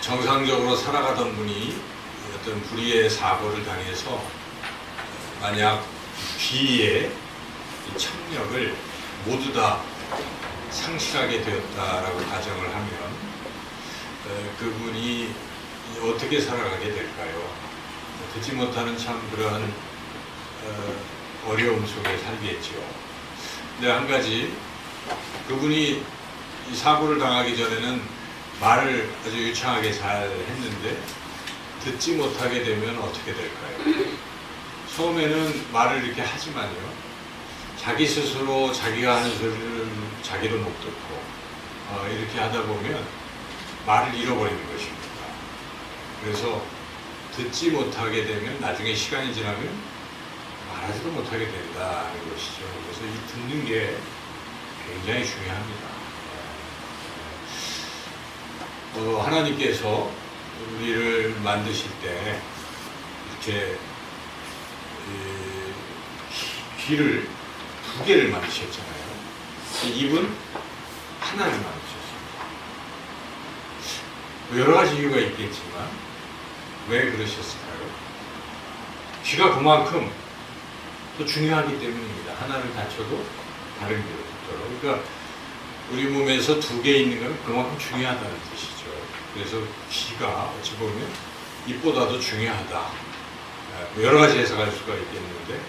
정상적으로 살아가던 분이 어떤 불의의 사고를 당해서 만약 귀의 이 청력을 모두 다 상실하게 되었다라고 가정을 하면 그분이 어떻게 살아가게 될까요? 듣지 못하는 참 그러한 어려움 속에 살겠죠. 근데 한 가지, 그분이 이 사고를 당하기 전에는 말을 아주 유창하게 잘 했는데 듣지 못하게 되면 어떻게 될까요? 처음에는 말을 이렇게 하지만요, 자기 스스로 자기가 하는 소리를 자기도 못 듣고 이렇게 하다 보면 말을 잃어버리는 것입니다. 그래서 듣지 못하게 되면 나중에 시간이 지나면 말하지도 못하게 된다는 것이죠. 그래서 이 듣는 게 굉장히 중요합니다. 하나님께서 우리를 만드실 때 이렇게 귀를 두 개를 만드셨잖아요. 입은 하나를 만드셨습니다. 여러 가지 이유가 있겠지만 왜 그러셨을까요? 귀가 그만큼 또 중요하기 때문입니다. 하나를 갖춰도 다른 귀로 듣도록. 그러니까 우리 몸에서 두 개 있는 건 그만큼 중요하다는 뜻이죠. 그래서 귀가 어찌 보면 입보다도 중요하다. 여러 가지 해석할 수가 있겠는데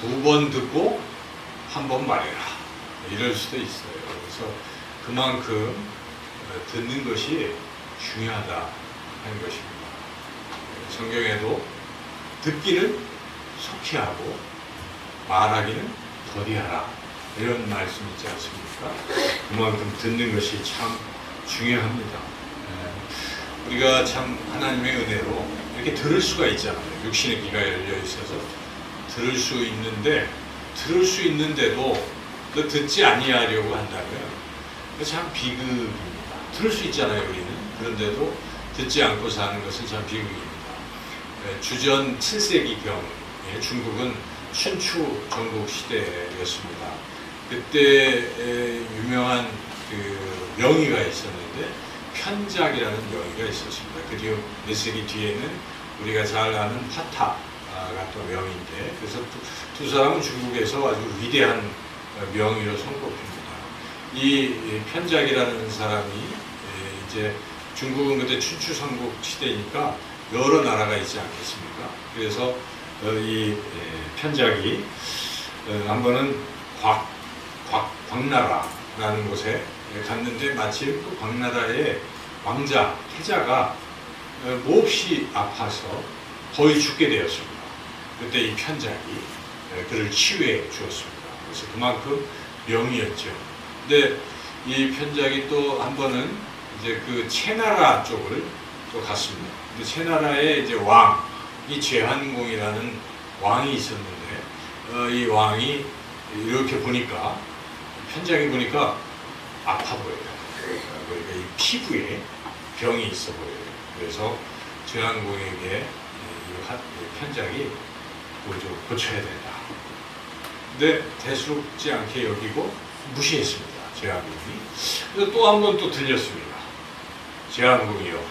두 번 듣고 한 번 말해라, 이럴 수도 있어요. 그래서 그만큼 듣는 것이 중요하다 하는 것입니다. 성경에도 듣기는 속히 하고 말하기는 더디하라, 이런 말씀 있지 않습니까? 그만큼 듣는 것이 참 중요합니다. 우리가 참 하나님의 은혜로 이렇게 들을 수가 있잖아요. 육신의 귀가 열려 있어서 들을 수 있는데도 그 듣지 아니하려고 한다면 참 비극입니다. 들을 수 있잖아요, 우리는. 그런데도 듣지 않고 사는 것은 참 비극입니다. 주전 7세기경에 중국은 춘추 전국 시대였습니다. 그때 유명한 그 명의가 있었는데 편작이라는 명의가 있었습니다. 그리고 몇 세기 뒤에는 우리가 잘 아는 화타가 또 명의인데, 그래서 두 사람은 중국에서 아주 위대한 명의로 손꼽힙니다. 이 편작이라는 사람이 이제 중국은 그때 춘추 삼국 시대니까 여러 나라가 있지 않겠습니까? 그래서 이 편작이 한 번은 광나라라는 곳에 갔는데 마침 그 광나라의 왕자 태자가 몹시 아파서 거의 죽게 되었습니다. 그때 이 편작이 그를 치유해 주었습니다. 그래서 그만큼 명이었죠. 근데 이 편작이 또 한 번은 이제 그 채나라 쪽을 또 갔습니다. 근데 채나라에 이제 왕이 제한공이라는 왕이 있었는데 이 왕이 이렇게 보니까, 편작이 보니까 아파 보여요. 그러니까 이 피부에 병이 있어 보여요. 그래서 제한공에게 이 편작이 고쳐야 된다. 근데 대수롭지 않게 여기고 무시했습니다. 제한공이. 그래서 또 한 번 또 들렸습니다. 제한공이요,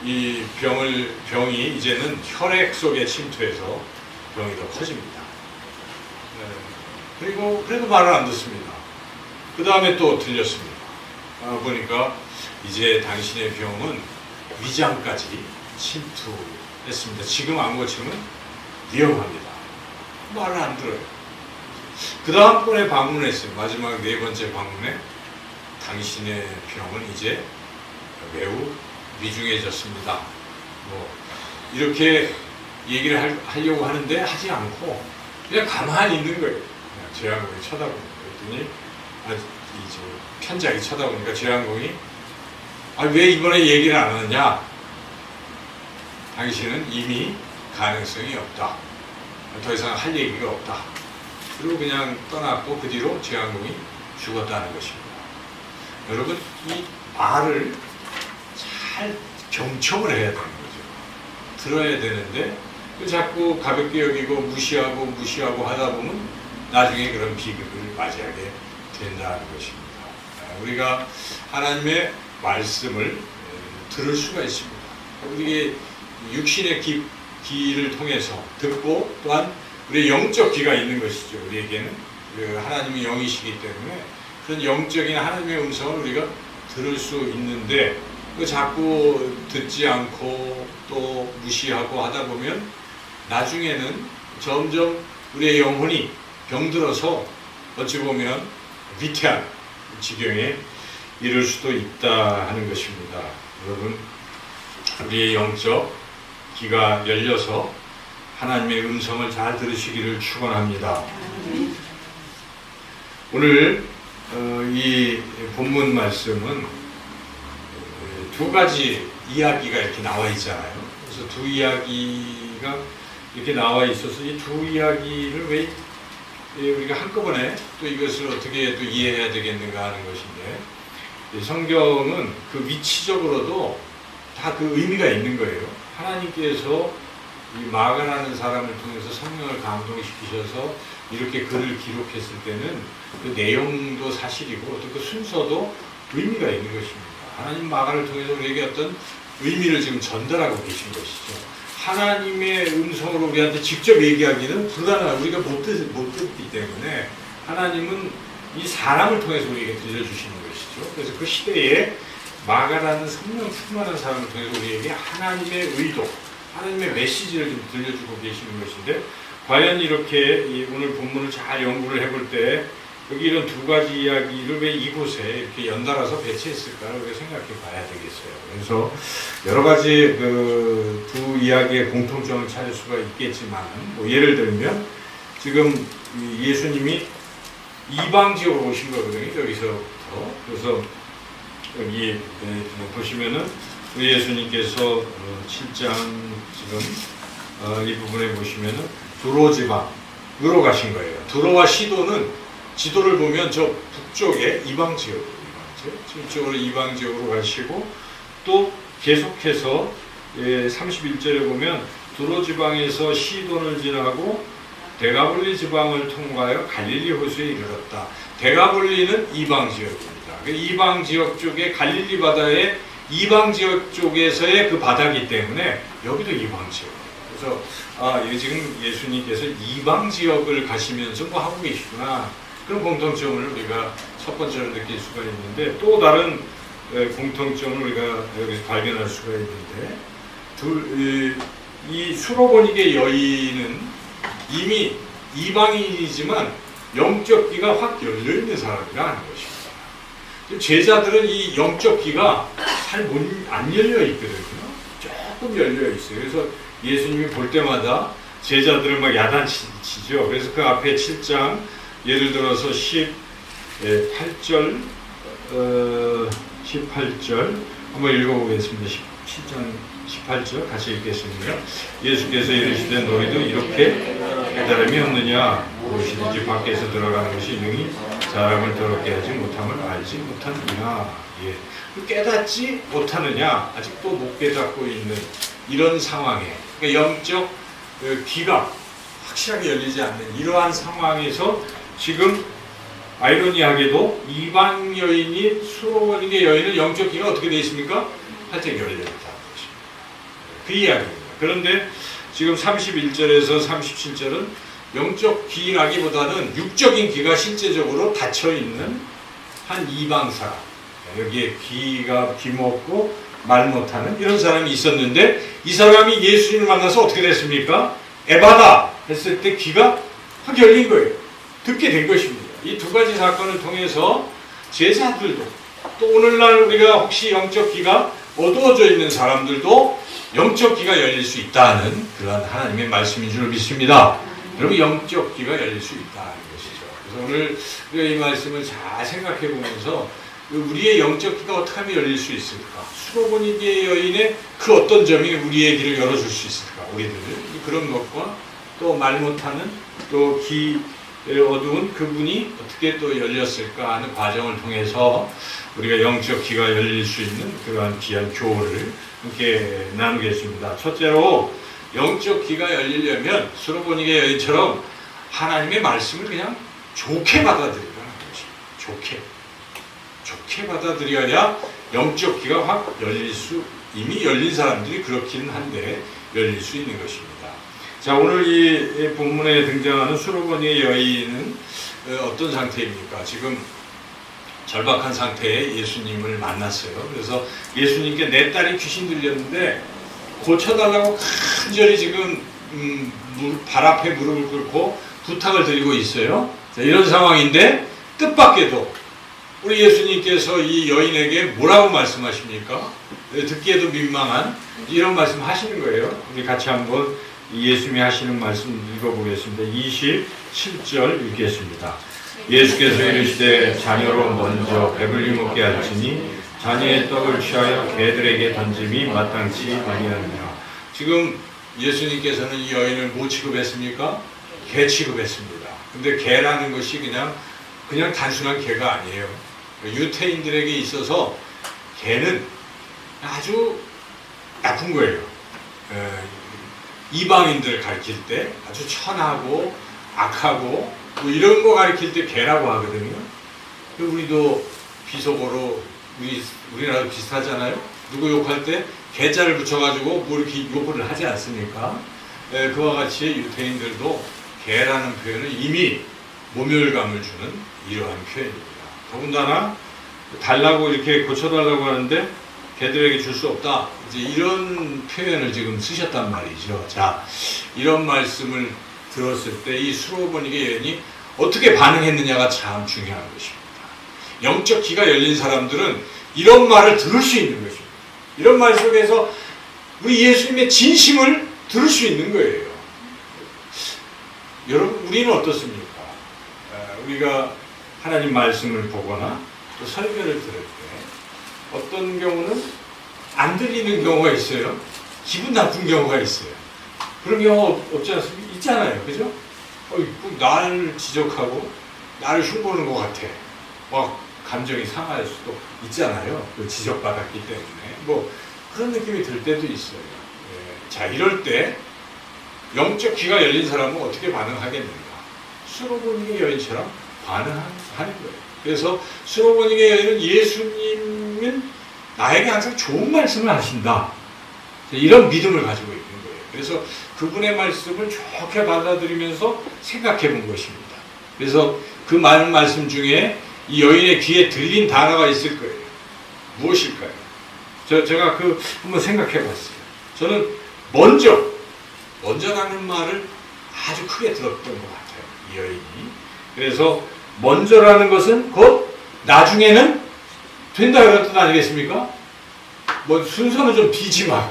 이 병이 이제는 혈액 속에 침투해서 병이 더 커집니다. 그래도 말을 안 듣습니다. 그 다음에 또 들렸습니다. 보니까 이제 당신의 병은 위장까지 침투했습니다. 지금 안 고치면 위험합니다. 말을 안 들어요. 그 다음번에 방문했어요. 마지막 네 번째 방문에 당신의 병은 이제 매우 위중해졌습니다. 이렇게 얘기를 하려고 하는데 하지 않고 그냥 가만히 있는 거예요. 제한공이 쳐다보고 그랬더니 이제 편작이 쳐다보니까 제한공이 왜 이번에 얘기를 안 하느냐? 당신은 이미 가능성이 없다. 더 이상 할 얘기가 없다. 그리고 그냥 떠났고 그 뒤로 제한공이 죽었다는 것입니다. 여러분, 이 말을 잘 경청을 해야 되는 거죠. 들어야 되는데 자꾸 가볍게 여기고 무시하고 하다 보면 나중에 그런 비극을 맞이하게 된다는 것입니다. 우리가 하나님의 말씀을 들을 수가 있습니다. 우리의 육신의 귀를 통해서 듣고 또한 우리의 영적 귀가 있는 것이죠. 우리에게는 하나님이 영이시기 때문에 그런 영적인 하나님의 음성을 우리가 들을 수 있는데 자꾸 듣지 않고 또 무시하고 하다 보면 나중에는 점점 우리의 영혼이 병들어서 어찌 보면 위태한 지경에 이를 수도 있다 하는 것입니다. 여러분, 우리의 영적 귀가 열려서 하나님의 음성을 잘 들으시기를 축원합니다. 오늘 이 본문 말씀은 두 가지 이야기가 이렇게 나와 있잖아요. 그래서 두 이야기가 이렇게 나와 있어서 이 두 이야기를 왜 우리가 한꺼번에 또 이것을 어떻게 또 이해해야 되겠는가 하는 것인데, 성경은 그 위치적으로도 다 그 의미가 있는 거예요. 하나님께서 이 마가라는 사람을 통해서 성령을 감동시키셔서 이렇게 글을 기록했을 때는 그 내용도 사실이고 또 그 순서도 의미가 있는 것입니다. 하나님 마가를 통해서 우리에게 어떤 의미를 지금 전달하고 계신 것이죠. 하나님의 음성으로 우리한테 직접 얘기하기는 불가능하고 우리가 못 듣기 때문에 하나님은 이 사람을 통해서 우리에게 들려주시는 것이죠. 그래서 그 시대에 마가라는 성령 충만한 사람을 통해서 우리에게 하나님의 의도, 하나님의 메시지를 좀 들려주고 계시는 것인데, 과연 이렇게 오늘 본문을 잘 연구를 해볼 때 여기 이런 두 가지 이야기를 왜 이곳에 이렇게 연달아서 배치했을까를 우리가 생각해 봐야 되겠어요. 그래서 여러 가지 그 두 이야기의 공통점을 찾을 수가 있겠지만, 뭐 예를 들면 지금 예수님이 이방 지역으로 오신 거거든요. 여기서부터. 그래서 여기 보시면은 예수님께서 7장 지금 이 부분에 보시면은 두로 지방으로 가신 거예요. 두로와 시도는 지도를 보면 저 북쪽에 이방 지역으로 이쪽으로 이방 지역으로 가시고, 또 계속해서 31절에 보면 두로 지방에서 시돈을 지나고 데가볼리 지방을 통과하여 갈릴리 호수에 이르렀다. 데가볼리는 이방 지역입니다. 이방 지역 쪽에 갈릴리 바다의 이방 지역 쪽에서의 그 바다이기 때문에 여기도 이방 지역이에요. 그래서 이게 지금 예수님께서 이방 지역을 가시면서 뭐 하고 계시구나, 그런 공통점을 우리가 첫 번째로 느낄 수가 있는데, 또 다른 공통점을 우리가 여기서 발견할 수가 있는데, 이 수로보니게 여인은 이미 이방인이지만 영적 귀가 확 열려있는 사람이라 하는 것입니다. 제자들은 이 영적 귀가 잘 안 열려 있거든요. 조금 열려 있어요. 그래서 예수님이 볼 때마다 제자들을 막 야단치죠. 그래서 그 앞에 7장 예를 들어서 18절 한번 읽어보겠습니다. 7장 18절 같이 읽겠습니다. 예수께서 이르시되 너희도 이렇게 깨달음이 없느냐? 무엇이든지 밖에서 들어가는 것이 능히 사람을 더럽게 하지 못함을 알지 못하느냐. 예. 깨닫지 못하느냐? 아직도 못 깨닫고 있는 이런 상황에, 그러니까 영적 귀가 확실하게 열리지 않는 이러한 상황에서 지금 아이러니하게도 이방 여인이 수로보니게 여인은 영적 귀가 어떻게 되어 있습니까? 활짝 열려있다는 것입니다. 그 이야기입니다. 그런데 지금 31절에서 37절은 영적 귀라기보다는 육적인 귀가 실제적으로 닫혀있는 한 이방 사람, 여기에 귀 먹고 말 못하는 이런 사람이 있었는데, 이 사람이 예수님을 만나서 어떻게 됐습니까? 에바다 했을 때 귀가 확 열린 거예요. 듣게 된 것입니다. 이 두 가지 사건을 통해서 제자들도, 또 오늘날 우리가 혹시 영적 귀가 어두워져 있는 사람들도 영적 귀가 열릴 수 있다는 그런 하나님의 말씀인 줄 믿습니다. 여러분, 영적 귀가 열릴 수 있다는 것이죠. 그래서 오늘 우리가 이 말씀을 잘 생각해 보면서 우리의 영적 귀가 어떻게 하면 열릴 수 있을까? 수로보니게 여인의 그 어떤 점이 우리의 귀를 열어줄 수 있을까? 우리들 그런 것과 또 말 못하는 또 귀 어두운 그분이 어떻게 또 열렸을까 하는 과정을 통해서 우리가 영적 귀가 열릴 수 있는 그러한 귀한 교훈을 함께 나누겠습니다. 첫째로 영적 귀가 열리려면 수로보니게 여인처럼 하나님의 말씀을 그냥 좋게 받아들이라는 것입니다. 좋게. 좋게 받아들여야 영적 귀가 확 이미 열린 사람들이 그렇긴 한데 열릴 수 있는 것입니다. 자, 오늘 이 본문에 등장하는 수로보니의 여인은 어떤 상태입니까? 지금 절박한 상태에 예수님을 만났어요. 그래서 예수님께 내 딸이 귀신 들렸는데 고쳐달라고 간절히 지금 발 앞에 무릎을 꿇고 부탁을 드리고 있어요. 자, 이런 상황인데 뜻밖에도 우리 예수님께서 이 여인에게 뭐라고 말씀하십니까? 듣기에도 민망한 이런 말씀 하시는 거예요. 우리 같이 한번 예수님이 하시는 말씀 읽어보겠습니다. 27절 읽겠습니다. 예수께서 이르시되 자녀로 먼저 배불리 먹게 할지니 자녀의 떡을 취하여 개들에게 던짐이 마땅치 아니하느냐. 지금 예수님께서는 이 여인을 뭐 취급했습니까? 개 취급했습니다. 근데 개라는 것이 그냥 단순한 개가 아니에요. 유태인들에게 있어서 개는 아주 나쁜 거예요. 이방인들을 가리킬 때 아주 천하고 악하고 뭐 이런 거 가리킬 때 개라고 하거든요. 우리도 비속어로 우리나라도 비슷하잖아요. 누구 욕할 때 개자를 붙여가지고 뭐 이렇게 욕을 하지 않습니까? 그와 같이 유태인들도 개라는 표현은 이미 모멸감을 주는 이러한 표현입니다. 더군다나 달라고 이렇게 고쳐달라고 하는데 개들에게 줄 수 없다. 이제 이런 표현을 지금 쓰셨단 말이죠. 자, 이런 말씀을 들었을 때 이 수로보니게 여인이 어떻게 반응했느냐가 참 중요한 것입니다. 영적 귀가 열린 사람들은 이런 말을 들을 수 있는 것입니다. 이런 말 속에서 우리 예수님의 진심을 들을 수 있는 거예요. 여러분, 우리는 어떻습니까? 우리가 하나님 말씀을 보거나 또 설교를 들을 때 어떤 경우는 안 들리는 경우가 있어요. 기분 나쁜 경우가 있어요. 그런 경우 없지 않습니까? 있잖아요. 그죠? 나를 지적하고 나를 흉보는 것 같아. 막 감정이 상할 수도 있잖아요. 지적받았기 때문에. 뭐 그런 느낌이 들 때도 있어요. 자, 이럴 때 영적 귀가 열린 사람은 어떻게 반응하겠는가? 수로보니게 여인처럼 반응하는 거예요. 그래서 수로보니게 여인은 예수님은 나에게 항상 좋은 말씀을 하신다. 이런 믿음을 가지고 있는 거예요. 그래서 그분의 말씀을 좋게 받아들이면서 생각해 본 것입니다. 그래서 그 많은 말씀 중에 이 여인의 귀에 들린 단어가 있을 거예요. 무엇일까요? 제가 한번 생각해 봤어요. 저는 먼저라는 말을 아주 크게 들었던 것 같아요. 이 여인이. 그래서 먼저라는 것은 곧 나중에는 된다 이런 뜻 아니겠습니까? 뭐 순서는 좀 비지만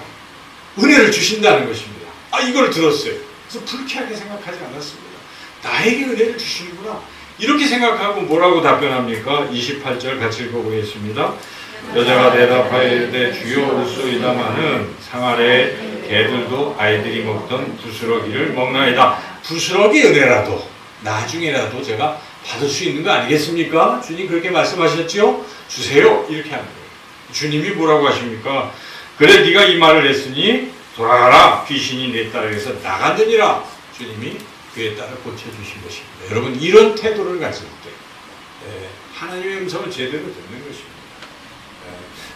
은혜를 주신다는 것입니다. 이걸 들었어요. 그래서 불쾌하게 생각하지 않았습니다. 나에게 은혜를 주시는구나. 이렇게 생각하고 뭐라고 답변합니까? 28절 같이 읽어보겠습니다. 여자가 대답하여되 주여 올소이다마는 상 아래 개들도 아이들이 먹던 부스러기를 먹나이다. 부스러기 은혜라도 나중에라도 제가 받을 수 있는 거 아니겠습니까? 주님 그렇게 말씀하셨지요? 주세요. 이렇게 하는 거예요. 주님이 뭐라고 하십니까? 그래 네가 이 말을 했으니 돌아가라. 귀신이 내 딸에게서 나가느니라. 주님이 그의 딸을 고쳐주신 것입니다. 여러분 이런 태도를 가질 때 하나님의 음성을 제대로 듣는 것입니다.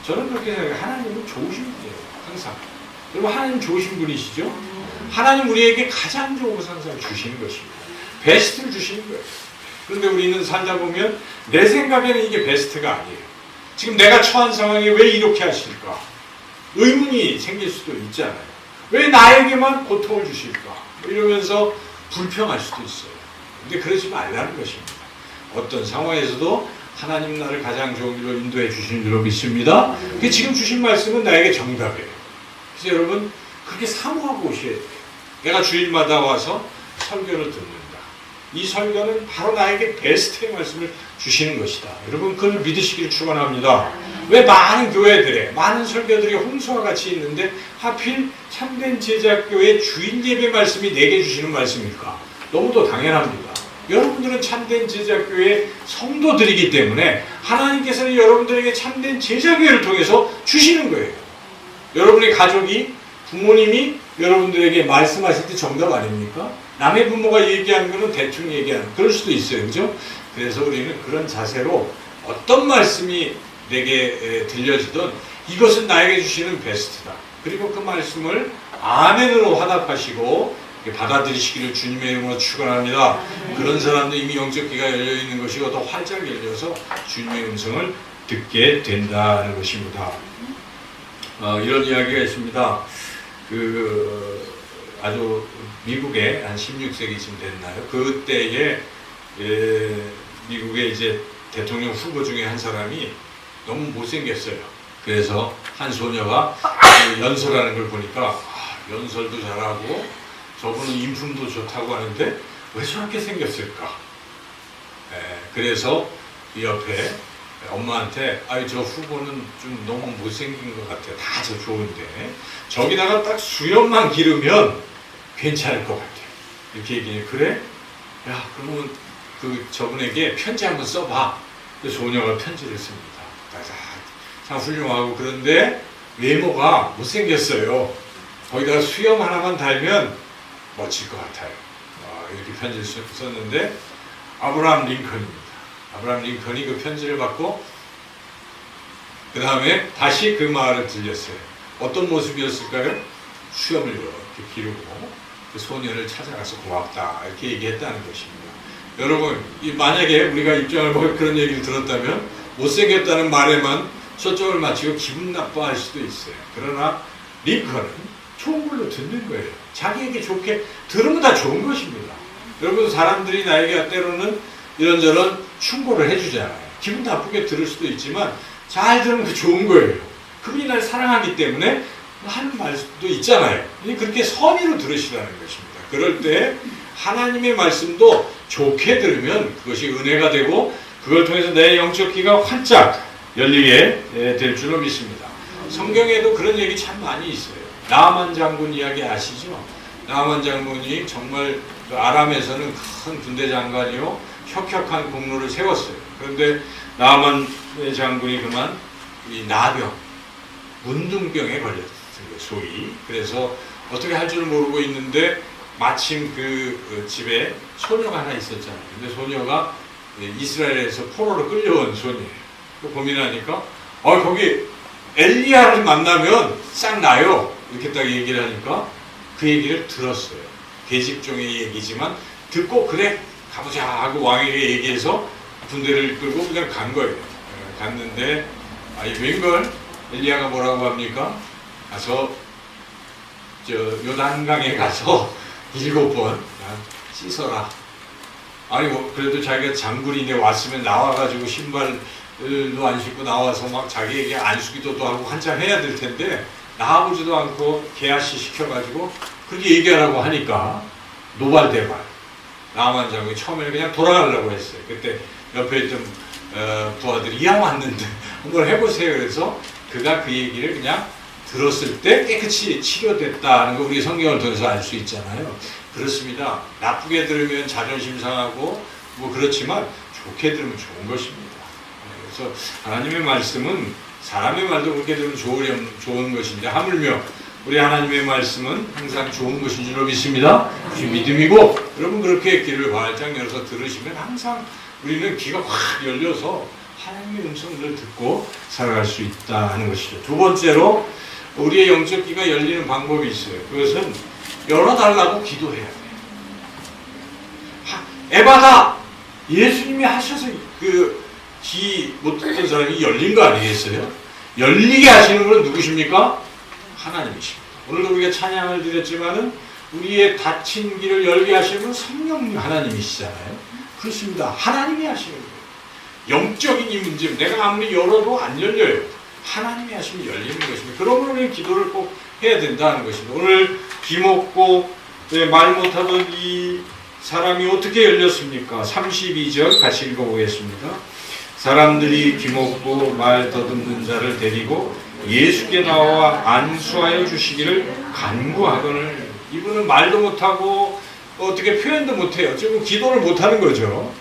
저는 그렇게 생각해요. 하나님은 좋으신 분이에요. 항상. 여러분 하나님 좋으신 분이시죠? 하나님 우리에게 가장 좋은 것을 항상 주시는 것입니다. 베스트를 주시는 거예요. 그런데 우리는 살다 보면 내 생각에는 이게 베스트가 아니에요. 지금 내가 처한 상황에 왜 이렇게 하실까? 의문이 생길 수도 있잖아요. 왜 나에게만 고통을 주실까? 이러면서 불평할 수도 있어요. 근데 그러지 말라는 것입니다. 어떤 상황에서도 하나님 나를 가장 좋은 길로 인도해 주시는 줄로 믿습니다. 지금 주신 말씀은 나에게 정답이에요. 그래서 여러분 그렇게 사모하고 오셔야 돼요. 내가 주일마다 와서 설교를 듣는다. 이 설교는 바로 나에게 베스트의 말씀을 주시는 것이다. 여러분 그걸 믿으시기를 축원합니다. 왜 많은 교회들에 많은 설교들이 홍수와 같이 있는데 하필 참된 제자교회 주일 예배 말씀이 내게 주시는 말씀일까? 너무도 당연합니다. 여러분들은 참된 제자교회 성도들이기 때문에 하나님께서는 여러분들에게 참된 제자교회를 통해서 주시는 거예요. 여러분의 가족이 부모님이 여러분들에게 말씀하실 때 정답 아닙니까? 남의 부모가 얘기하는 거는 대충 얘기하는 그럴 수도 있어요. 그죠? 그래서 우리는 그런 자세로 어떤 말씀이 내게 들려지든 이것은 나에게 주시는 베스트다. 그리고 그 말씀을 아멘으로 화답하시고 받아들이시기를 주님의 이름으로 축원합니다. 그런 사람도 이미 영적 귀가 열려 있는 것이고 더 활짝 열려서 주님의 음성을 듣게 된다는 것입니다. 이런 이야기가 있습니다. 아주 미국에 한 16세기쯤 됐나요? 그때에 미국의 이제 대통령 후보 중에 한 사람이 너무 못생겼어요. 그래서 한 소녀가 연설하는 걸 보니까 연설도 잘하고 저분은 인품도 좋다고 하는데 왜 저렇게 생겼을까? 그래서 이 옆에 엄마한테 저 후보는 좀 너무 못생긴 것 같아. 다 저 좋은데 저기다가 딱 수염만 기르면 괜찮을 것 같아. 이렇게 얘기해. 그래? 야, 그러면 저분에게 편지 한번 써봐. 그래서 소녀가 편지를 씁니다. 참 훌륭하고 그런데 외모가 못생겼어요. 거기다가 수염 하나만 달면 멋질 것 같아요. 이렇게 편지를 썼는데 아브라함 링컨입니다. 아브라함 링컨이 그 편지를 받고 그 다음에 다시 그 말을 들렸어요. 어떤 모습이었을까요? 수염을 이렇게 기르고 그 소녀를 찾아가서 고맙다 이렇게 얘기했다는 것입니다. 여러분, 만약에 우리가 입장을 보고 그런 얘기를 들었다면 못생겼다는 말에만 초점을 맞추고 기분 나빠할 수도 있어요. 그러나 링컨은 좋은 걸로 듣는 거예요. 자기에게 좋게 들으면 다 좋은 것입니다. 여러분, 사람들이 나에게 때로는 이런저런 충고를 해주잖아요. 기분 나쁘게 들을 수도 있지만 잘 들으면 그 좋은 거예요. 그분이 날 사랑하기 때문에 하는 말도 있잖아요. 그렇게 선의로 들으시라는 것입니다. 그럴 때 하나님의 말씀도 좋게 들으면 그것이 은혜가 되고 그걸 통해서 내 영적 귀가 활짝 열리게 될 줄로 믿습니다. 성경에도 그런 얘기 참 많이 있어요. 나아만 장군 이야기 아시죠? 나아만 장군이 정말 아람에서는 큰 군대 장관이요 혁혁한 공로를 세웠어요. 그런데 나아만 장군이 그만 이 나병, 문둥병에 걸렸어요. 소위. 그래서 어떻게 할 줄 모르고 있는데 마침 그 집에 소녀가 하나 있었잖아요. 근데 소녀가 이스라엘에서 포로로 끌려온 소녀예요. 고민하니까 거기 엘리야를 만나면 싹 나요. 이렇게 딱 얘기를 하니까 그 얘기를 들었어요. 계집종의 얘기지만 듣고 그래 가보자 하고 왕에게 얘기해서 군대를 끌고 그냥 간 거예요. 갔는데 웬걸 엘리야가 뭐라고 합니까? 가서 요단강에 가서 7번 씻어라. 그래도 자기가 장군인데 왔으면 나와가지고 신발도 안 신고 나와서 막 자기에게 안수기도도 하고 한참 해야 될 텐데 나와보지도 않고 개아시 시켜가지고 그렇게 얘기하라고 하니까 노발대발 나아만 장군이 처음에는 그냥 돌아가려고 했어요. 그때 옆에 있던 부하들이 이왕 왔는데 한번 해보세요. 그래서 그가 그 얘기를 그냥 들었을 때 깨끗이 치료됐다는 거 우리 성경을 통해서 알 수 있잖아요. 그렇습니다. 나쁘게 들으면 자존심 상하고 뭐 그렇지만 좋게 들으면 좋은 것입니다. 그래서 하나님의 말씀은 사람의 말도 그렇게 들으면 좋은 것인데 하물며 우리 하나님의 말씀은 항상 좋은 것인 줄로 믿습니다. 그것이 믿음이고 여러분 그렇게 귀를 활짝 열어서 들으시면 항상 우리는 귀가 확 열려서 하나님의 음성을 듣고 살아갈 수 있다는 것이죠. 두 번째로 우리의 영적 귀가 열리는 방법이 있어요. 그것은 열어달라고 기도해야 돼요. 에바다! 예수님이 하셔서 귀 못 듣던 사람이 열린 거 아니겠어요? 열리게 하시는 분은 누구십니까? 하나님이십니다. 오늘도 우리가 찬양을 드렸지만은 우리의 닫힌 길을 열게 하시는 분은 성령 하나님이시잖아요. 그렇습니다. 하나님이 하시는 거예요. 영적인 이 문제, 내가 아무리 열어도 안 열려요. 하나님이 하시면 열리는 것입니다. 그러므로 우리는 기도를 꼭 해야 된다는 것입니다. 오늘 귀 먹고 말 못하던 이 사람이 어떻게 열렸습니까? 32절 같이 읽어보겠습니다. 사람들이 귀 먹고 말 더듬는 자를 데리고 예수께 나와 안수하여 주시기를 간구하거늘. 이분은 말도 못하고 어떻게 표현도 못해요. 지금 기도를 못하는 거죠.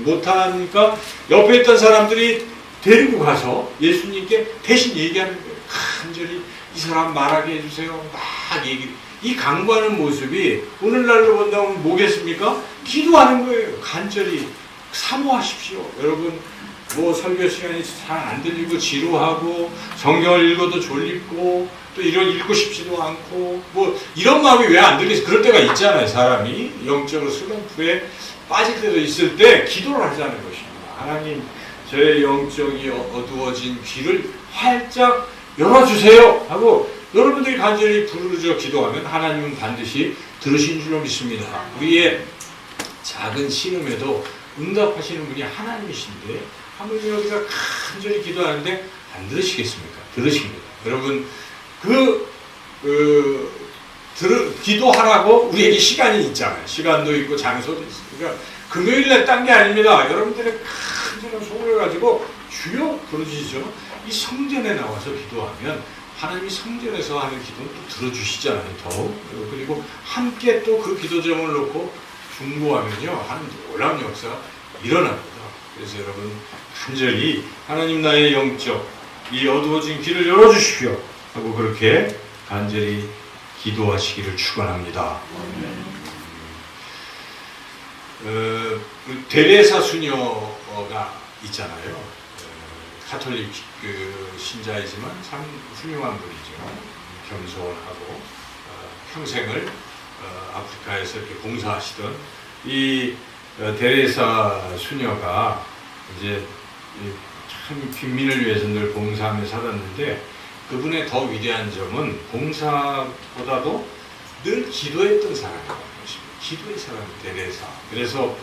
못하니까 옆에 있던 사람들이 데리고 가서 예수님께 대신 얘기하는 거예요. 간절히 이 사람 말하게 해주세요. 막 얘기. 이 간구하는 모습이 오늘날로 본다면 뭐겠습니까? 기도하는 거예요. 간절히 사모하십시오. 여러분 뭐 설교 시간이 잘 안 들리고 지루하고 성경을 읽어도 졸립고 또 이런 읽고 싶지도 않고 뭐 이런 마음이 왜 안 들리지? 그럴 때가 있잖아요. 사람이 영적으로 슬럼프에 빠질 때도 있을 때 기도를 하자는 것입니다. 하나님, 저의 영적이 어두워진 귀를 활짝 열어주세요 하고 여러분들이 간절히 부르짖어 기도하면 하나님은 반드시 들으신 줄로 믿습니다. 우리의 작은 신음에도 응답하시는 분이 하나님이신데 하물며 우리가 간절히 기도하는데 안 들으시겠습니까? 들으십니다. 여러분 기도하라고 우리에게 시간이 있잖아요. 시간도 있고 장소도 있어요. 그러니까 금요일날 딴 게 아닙니다. 여러분들의 간절한 소원을 가지고 주여 부르짖으죠. 이 성전에 나와서 기도하면 하나님이 성전에서 하는 기도는 또 들어주시잖아요. 더욱. 그리고 함께 또 그 기도 제목을 놓고 중보하면요. 하나님 놀라운 역사가 일어납니다. 그래서 여러분 간절히 하나님 나의 영적 이 어두워진 길을 열어주십시오 하고 그렇게 간절히 기도하시기를 축원합니다. 데레사 수녀가 있잖아요. 가톨릭 신자이지만 참 훌륭한 분이죠. 겸손하고 평생을 아프리카에서 이렇게 봉사하시던 이 데레사 수녀가 이제 참 빈민을 위해서 늘 봉사하며 살았는데 그분의 더 위대한 점은 봉사보다도 늘 기도했던 사람이라는 것입니다. 기도의 사람 데레사. 그래서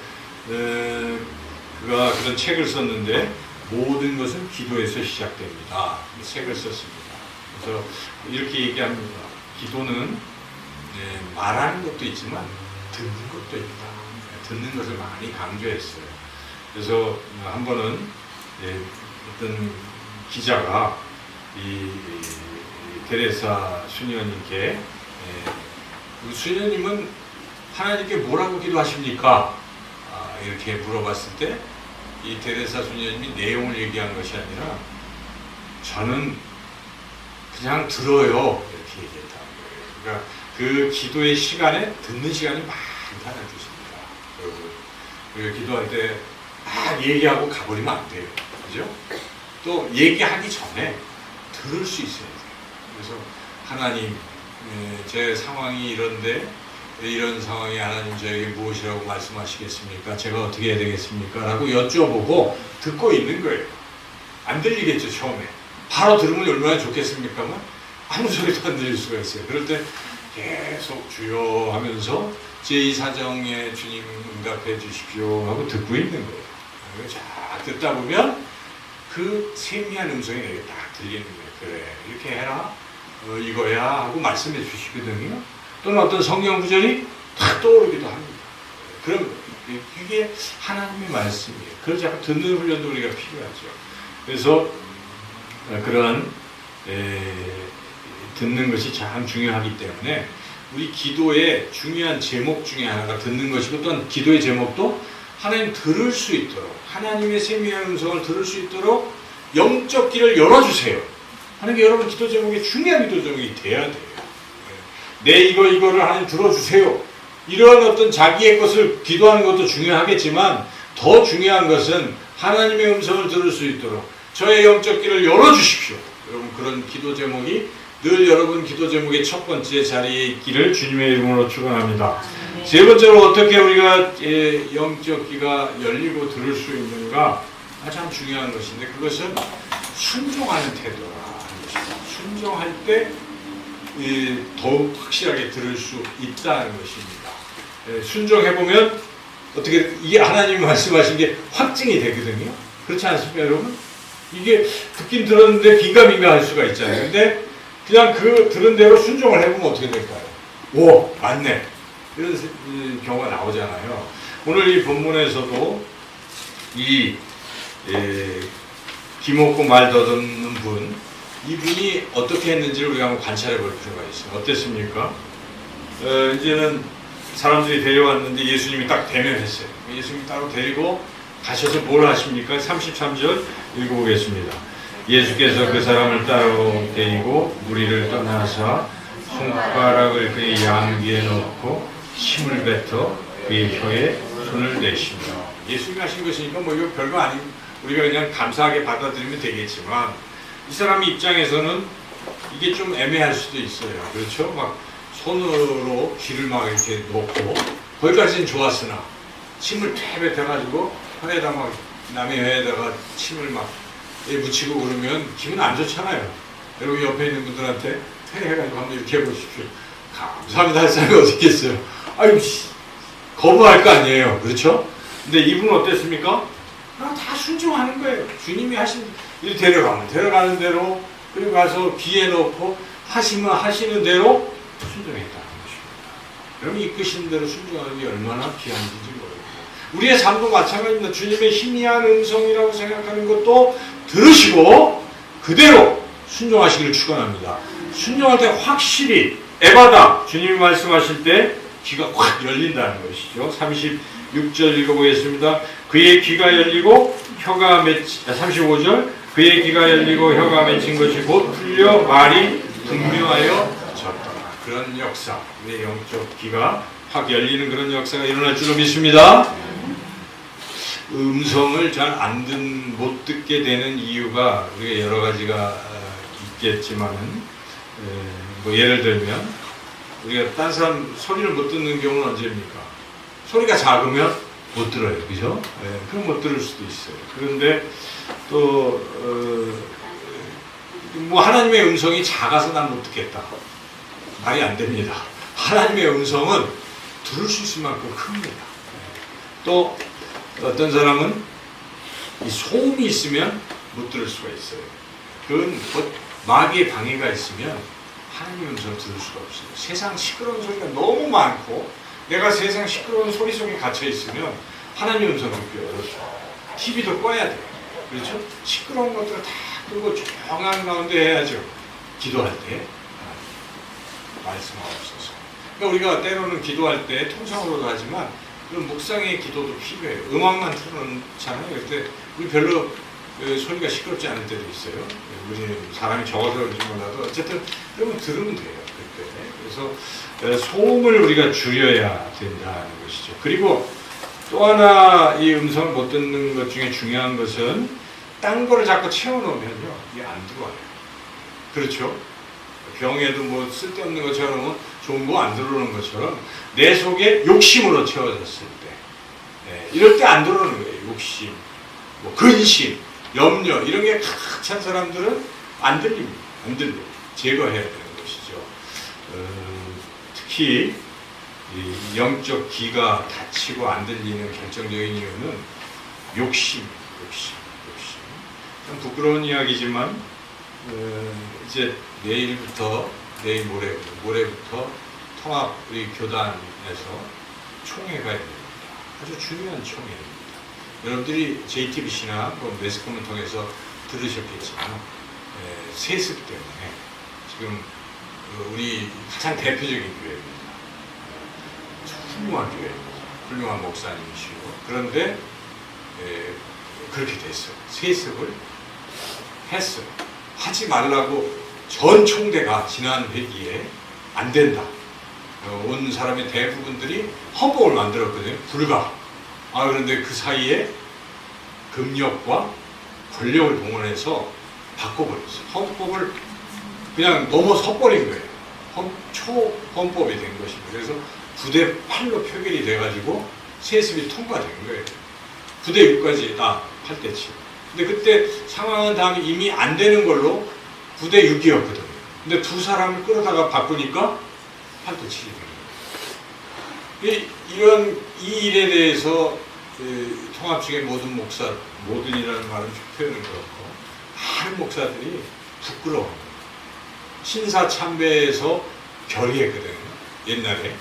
그가 그런 책을 썼는데 모든 것은 기도에서 시작됩니다. 책을 썼습니다. 그래서 이렇게 얘기합니다. 기도는 말하는 것도 있지만 듣는 것도 있다. 듣는 것을 많이 강조했어요. 그래서 한 번은 어떤 기자가 이 데레사 수녀님께 수녀님은 하나님께 뭐라고 기도하십니까? 이렇게 물어봤을 때 이 데레사 수녀님이 내용을 얘기한 것이 아니라 저는 그냥 들어요 이렇게 얘기했다는 거예요. 그러니까 그 기도의 시간에 듣는 시간이 많다는 뜻입니다. 그리고 기도할 때 막 얘기하고 가버리면 안 돼요. 그죠? 또 얘기하기 전에 들을 수 있어야 돼요. 그래서 하나님, 제 상황이 이런데 이런 상황에 하나님 저에게 무엇이라고 말씀하시겠습니까? 제가 어떻게 해야 되겠습니까? 라고 여쭤보고 듣고 있는 거예요. 안 들리겠죠, 처음에. 바로 들으면 얼마나 좋겠습니까만 아무 소리도 안 들릴 수가 있어요. 그럴 때 계속 주여 하면서 제2 사정에 주님 응답해 주십시오 하고 듣고 있는 거예요. 자, 듣다 보면 그 세미한 음성이 내게 딱 들리는 거예요. 그래, 이렇게 해라. 이거야 하고 말씀해 주시거든요. 또는 어떤 성경 구절이 탁 떠오르기도 합니다. 그럼 이게 하나님의 말씀이에요. 그걸 자꾸 듣는 훈련도 우리가 필요하죠. 그래서 그러한 듣는 것이 참 중요하기 때문에 우리 기도의 중요한 제목 중에 하나가 듣는 것이고 또한 기도의 제목도 하나님 들을 수 있도록 하나님의 세미한 음성을 들을 수 있도록 영적 길을 열어주세요. 하는 게 여러분 기도 제목이 중요한 기도 제목이 돼야 돼요. 내 이거를 하나님 들어주세요. 이런 어떤 자기의 것을 기도하는 것도 중요하겠지만 더 중요한 것은 하나님의 음성을 들을 수 있도록 저의 영적 길을 열어주십시오. 여러분 그런 기도 제목이 늘 여러분 기도 제목의 첫 번째 자리에 있기를 주님의 이름으로 축원합니다. 세 번째로 어떻게 우리가 영적 귀가 열리고 들을 수 있는가 가장 중요한 것인데 그것은 순종하는 태도라 하는 것입니다. 순종할 때 더욱 확실하게 들을 수 있다는 것입니다. 순종해보면 어떻게 이게 하나님이 말씀하신 게 확증이 되거든요. 그렇지 않습니까 여러분? 이게 듣긴 들었는데 긴가민가 할 수가 있잖아요. 근데 그냥 그 들은 대로 순종을 해보면 어떻게 될까요? 오, 맞네. 이런 경우가 나오잖아요. 오늘 이 본문에서도 이 귀먹고 말 더듬는 분, 이분이 어떻게 했는지를 우리가 한번 관찰해 볼 필요가 있어요. 어땠습니까? 이제는 사람들이 데려왔는데 예수님이 딱 대면했어요. 예수님이 따로 데리고 가셔서 뭘 하십니까? 33절 읽어보겠습니다. 예수께서 그 사람을 따로 데리고 무리를 떠나사 손가락을 그의 양귀에 넣고 침을 뱉어 그의 혀에 손을 내십니다. 예수님이 하신 것이니까 뭐 이거 별거 아닌 우리가 그냥 감사하게 받아들이면 되겠지만 이 사람 입장에서는 이게 좀 애매할 수도 있어요. 그렇죠? 막 손으로 귀를 막 이렇게 놓고 거기까지는 좋았으나 침을 퇴 뱉어가지고 혀에다 막 남의 혀에다가 침을 막 묻히고 그러면 기분 안 좋잖아요. 여러분 옆에 있는 분들한테 퇴해가지고 한번 이렇게 해보십시오. 감사합니다 할 사람이 어디 있겠어요? 아유 거부할 거 아니에요. 그렇죠? 근데 이분은 어땠습니까? 다 순종하는 거예요. 주님이 하신 일 데려가는 대로 그리고 가서 귀에 넣고 하시면 하시는 대로 순종했다는 것입니다. 여러분 이끄신 대로 순종하는 게 얼마나 귀한지 모르겠어요. 우리의 삶도 마찬가지입니다. 주님의 희미한 음성이라고 생각하는 것도 들으시고 그대로 순종하시기를 축원합니다. 순종할 때 확실히 에바다 주님이 말씀하실 때 귀가 확 열린다는 것이죠. 36절 읽어보겠습니다. 그의 귀가 열리고 혀가 맺힌 35절 그의 귀가 열리고 혀가 맺힌 것이 곧 풀려 말이 분명하여 졌더라. 그런 역사, 우리의 영적 귀가 확 열리는 그런 역사가 일어날 줄로 믿습니다. 음성을 잘 못 듣게 되는 이유가 우리가 여러 가지가 있겠지만은 뭐 예를 들면 우리가 딴 사람 소리를 못 듣는 경우는 언제입니까? 소리가 작으면 못 들어요, 그죠? 그럼 못 들을 수도 있어요. 그런데 또 뭐 하나님의 음성이 작아서 난 못 듣겠다. 말이 안 됩니다. 하나님의 음성은 들을 수 있을 만큼 큽니다. 또 어떤 사람은 이 소음이 있으면 못 들을 수가 있어요. 그건 마귀의 방해가 있으면 하나님의 음성을 들을 수가 없어요. 세상 시끄러운 소리가 너무 많고 내가 세상 시끄러운 소리 속에 갇혀 있으면 하나님의 음성을 듣기 어렵죠. TV도 꺼야 돼요. 그렇죠? 시끄러운 것들을 다 끄고 조용한 가운데 해야죠. 기도할 때 말씀하옵소서. 그러니까 우리가 때로는 기도할 때 통성으로도 하지만 그런 묵상의 기도도 필요해요. 음악만 틀어놓잖아요. 그때 우리 별로 소리가 시끄럽지 않을 때도 있어요. 우리 사람이 적어서 그런지 몰라도 어쨌든 그러면 들으면 돼요. 그때. 그래서 소음을 우리가 줄여야 된다는 것이죠. 그리고 또 하나 이 음성을 못 듣는 것 중에 중요한 것은 딴 거를 자꾸 채워놓으면요. 이게 안 들어와요. 그렇죠? 병에도 뭐 쓸데없는 거 채워놓으면 좋은 거 안 들어오는 것처럼 내 속에 욕심으로 채워졌을 때 이럴 때 안 들어오는 거예요. 욕심, 뭐 근심, 염려 이런 게 가득 찬 사람들은 안 들립니다. 안 들려. 제거해야 되는 것이죠. 특히 이 영적 귀가 닫히고 안 들리는 결정적인 이유는 욕심. 좀 부끄러운 이야기지만 이제 내일 모레부터 통합 우리 교단에서 총회가 열립니다. 아주 중요한 총회입니다. 여러분들이 JTBC나 매스컴을 통해서 들으셨겠지만 세습 때문에 지금 우리 가장 대표적인 교회입니다. 훌륭한 교회입니다. 훌륭한 목사님이시고 그런데 그렇게 됐어요. 세습을 했어요. 하지 말라고 전 총대가 지난 회기에 안 된다. 온 사람의 대부분들이 헌법을 만들었거든요. 불가. 그런데 그 사이에 금력과 권력을 동원해서 바꿔버렸어요. 헌법을 그냥 넘어서 버린 거예요. 초헌법이 된 것입니다. 그래서 9대 8로 표결이 돼가지고 세습이 통과된 거예요. 9대 6까지 8대 7. 근데 그때 상황은 다음에 이미 안 되는 걸로 9대 6이었거든요. 근데 두 사람을 끌어다가 바꾸니까 8대 7이 된 거예요. 이 일에 대해서 통합 측의 모든 모든이라는 말은 표현은 그렇고 많은 목사들이 부끄러워합니다. 신사참배에서 결의했거든요. 옛날에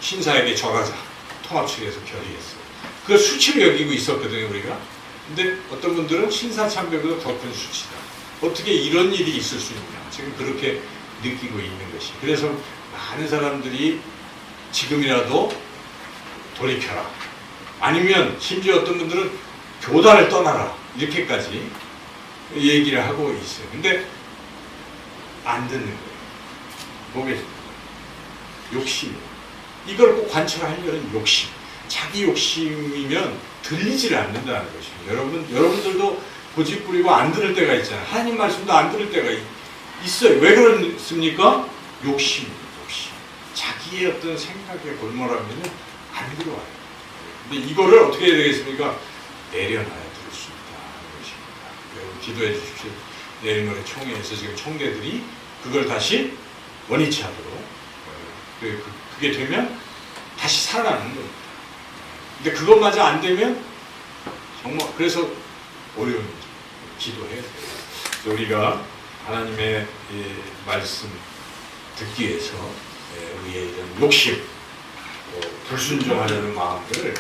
신사에게 절하자 통합 측에서 결의했어요. 그걸 수치로 여기고 있었거든요, 우리가. 근데 어떤 분들은 신사참배보다 더 큰 수치다. 어떻게 이런 일이 있을 수 있냐. 지금 그렇게 느끼고 있는 것이. 그래서 많은 사람들이 지금이라도 돌이켜라. 아니면 심지어 어떤 분들은 교단을 떠나라. 이렇게까지 얘기를 하고 있어요. 근데 안 듣는 거예요. 뭐겠습니까? 욕심. 이걸 꼭 관철하려는 욕심. 자기 욕심이면 들리지를 않는다는 것입니다. 여러분들도 고집 부리고 안 들을 때가 있잖아요. 하나님 말씀도 안 들을 때가 있어요. 왜 그렇습니까? 욕심. 자기의 어떤 생각에 골몰하면 안 들어와요. 근데 이거를 어떻게 해야 되겠습니까? 내려놔야 들을 수 있다는 것입니다. 기도해 주십시오. 내일 모레 총회에서 지금 총대들이 그걸 다시 원위치 하도록 그게 되면 다시 살아나는 겁니다. 근데 그것마저 안 되면 정말 그래서 어려운 기도해야 돼요. 우리가 하나님의 말씀 듣기 위해서 우리의 이런 욕심, 불순종하려는 마음들을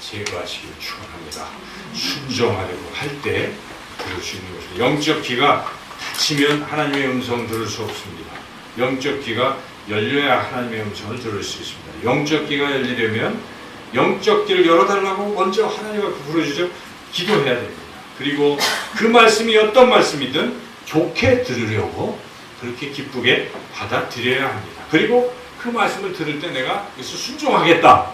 제거하시길 축원합니다. 순종하려고 할 때 들을 수 있는 것입니다. 영적 귀가 닫히면 하나님의 음성 들을 수 없습니다. 영적 귀가 열려야 하나님의 음성을 들을 수 있습니다. 영적 귀가 열리려면 영적 귀를 열어달라고 먼저 하나님 앞에 부르짖어 기도해야 됩니다. 그리고 그 말씀이 어떤 말씀이든 좋게 들으려고 그렇게 기쁘게 받아들여야 합니다. 그리고 그 말씀을 들을 때 내가 그래서 순종하겠다.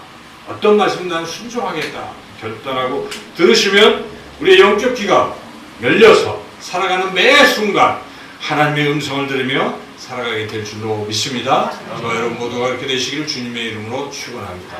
어떤 말씀은 난 순종하겠다. 결단하고 들으시면 우리의 영적 귀가 열려서 살아가는 매 순간 하나님의 음성을 들으며 살아가게 될 줄로 믿습니다. 저와 여러분 모두가 그렇게 되시기를 주님의 이름으로 축원합니다.